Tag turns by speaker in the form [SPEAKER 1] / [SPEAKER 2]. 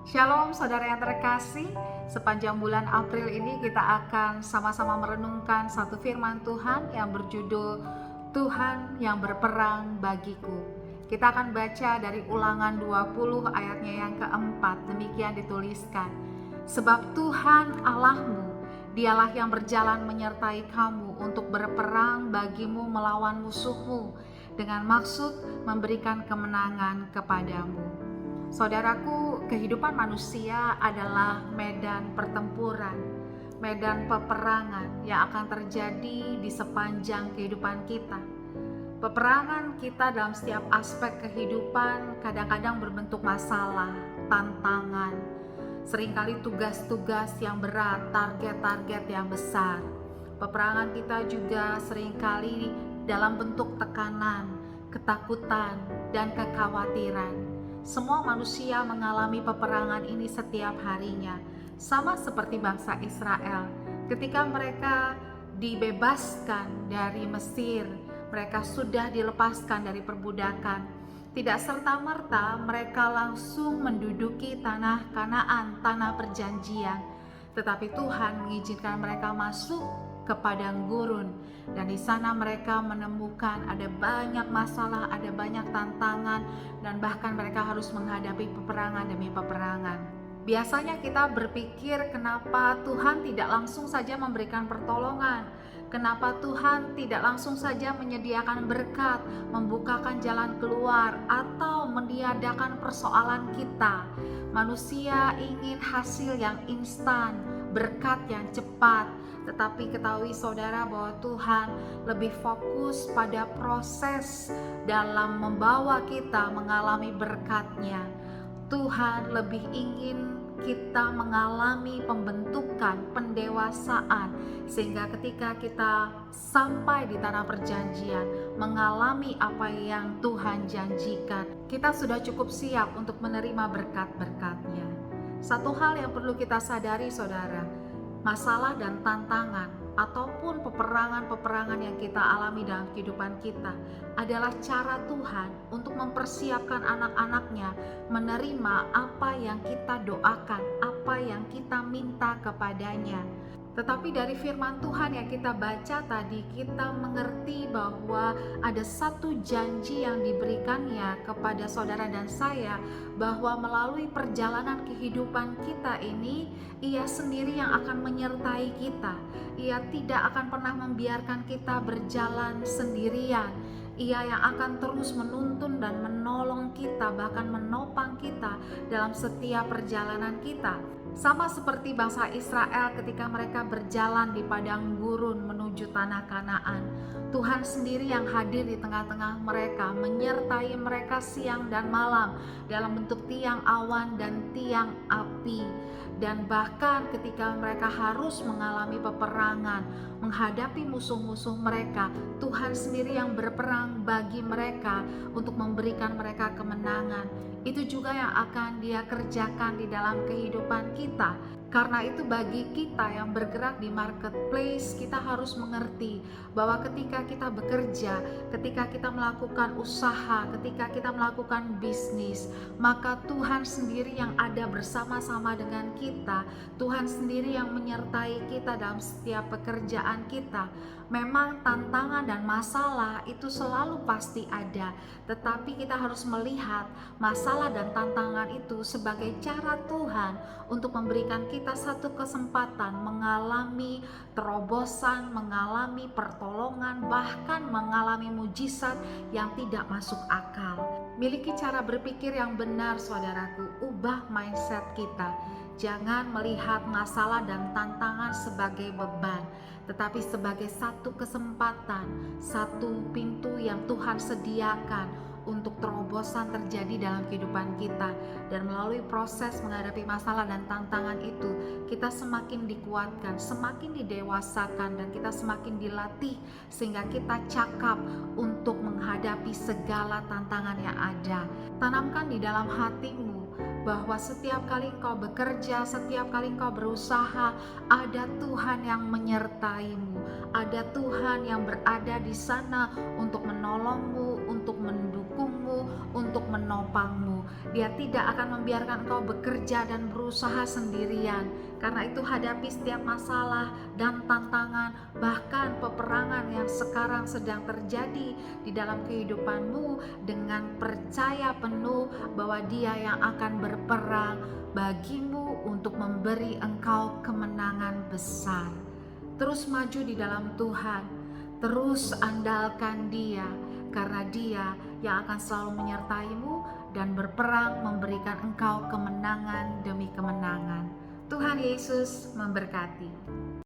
[SPEAKER 1] Shalom saudara yang terkasih, sepanjang bulan April ini kita akan sama-sama merenungkan satu firman Tuhan yang berjudul Tuhan yang berperang bagiku. Kita akan baca dari Ulangan 20 ayatnya yang keempat, demikian dituliskan. Sebab Tuhan Allahmu, dialah yang berjalan menyertai kamu untuk berperang bagimu melawan musuhmu, dengan maksud memberikan kemenangan kepadamu. Saudaraku, kehidupan manusia adalah medan pertempuran, medan peperangan yang akan terjadi di sepanjang kehidupan kita. Peperangan kita dalam setiap aspek kehidupan kadang-kadang berbentuk masalah, tantangan, seringkali tugas-tugas yang berat, target-target yang besar. Peperangan kita juga seringkali dalam bentuk tekanan, ketakutan, dan kekhawatiran. Semua manusia mengalami peperangan ini setiap harinya, sama seperti bangsa Israel. Ketika mereka dibebaskan dari Mesir, mereka sudah dilepaskan dari perbudakan. Tidak serta-merta mereka langsung menduduki tanah Kanaan, tanah perjanjian. Tetapi Tuhan mengizinkan mereka masuk ke padang gurun, dan di sana mereka menemukan ada banyak masalah, ada banyak tantangan, dan bahkan mereka harus menghadapi peperangan demi peperangan. Biasanya kita berpikir, kenapa Tuhan tidak langsung saja memberikan pertolongan? Kenapa Tuhan tidak langsung saja menyediakan berkat, membukakan jalan keluar, atau meniadakan persoalan kita? Manusia ingin hasil yang instan, berkat yang cepat. Tetapi ketahui saudara bahwa Tuhan lebih fokus pada proses dalam membawa kita mengalami berkat-Nya. Tuhan lebih ingin kita mengalami pembentukan, pendewasaan, sehingga ketika kita sampai di tanah perjanjian, mengalami apa yang Tuhan janjikan, kita sudah cukup siap untuk menerima berkat-berkat-Nya. Satu hal yang perlu kita sadari saudara, masalah dan tantangan ataupun peperangan-peperangan yang kita alami dalam kehidupan kita adalah cara Tuhan untuk mempersiapkan anak-anaknya menerima apa yang kita doakan, apa yang kita minta kepadanya. Tetapi dari firman Tuhan yang kita baca tadi, kita mengerti bahwa ada satu janji yang diberikannya kepada saudara dan saya, bahwa melalui perjalanan kehidupan kita ini, Ia sendiri yang akan menyertai kita. Ia tidak akan pernah membiarkan kita berjalan sendirian. Ia yang akan terus menuntun dan menolong kita, bahkan menopang kita dalam setiap perjalanan kita. Sama seperti bangsa Israel ketika mereka berjalan di padang gurun menuju tanah Kanaan. Tuhan sendiri yang hadir di tengah-tengah mereka, menyertai mereka siang dan malam dalam bentuk tiang awan dan tiang api. Dan bahkan ketika mereka harus mengalami peperangan, menghadapi musuh-musuh mereka, Tuhan sendiri yang berperang bagi mereka untuk memberikan mereka kemenangan. Itu juga yang akan Dia kerjakan di dalam kehidupan kita. Karena itu bagi kita yang bergerak di marketplace, kita harus mengerti bahwa ketika kita bekerja, ketika kita melakukan usaha, ketika kita melakukan bisnis, maka Tuhan sendiri yang ada bersama-sama dengan kita. Tuhan sendiri yang menyertai kita dalam setiap pekerjaan kita. Memang tantangan dan masalah itu selalu pasti ada, tetapi kita harus melihat masalah dan tantangan itu sebagai cara Tuhan untuk memberikan kita satu kesempatan mengalami terobosan, mengalami pertolongan, bahkan mengalami mujizat yang tidak masuk akal. Miliki cara berpikir yang benar saudaraku, ubah mindset kita. Jangan melihat masalah dan tantangan sebagai beban, tetapi sebagai satu kesempatan, satu pintu yang Tuhan sediakan untuk terobosan terjadi dalam kehidupan kita. Dan melalui proses menghadapi masalah dan tantangan itu, kita semakin dikuatkan, semakin didewasakan, dan kita semakin dilatih sehingga kita cakap untuk menghadapi segala tantangan yang ada. Tanamkan di dalam hatimu bahwa setiap kali engkau bekerja, setiap kali engkau berusaha, ada Tuhan yang menyertaimu, ada Tuhan yang berada di sana untuk menolongmu, untuk mendukungmu, untuk menopangmu. Dia tidak akan membiarkan engkau bekerja dan berusaha sendirian. Karena itu hadapi setiap masalah dan tantangan, bahkan peperangan yang sekarang sedang terjadi di dalam kehidupanmu, dengan percaya penuh bahwa Dia yang akan berperang bagimu untuk memberi engkau kemenangan besar. Terus maju di dalam Tuhan, terus andalkan Dia, karena Dia yang akan selalu menyertaimu dan berperang memberikan engkau kemenangan demi kemenangan. Tuhan Yesus memberkati.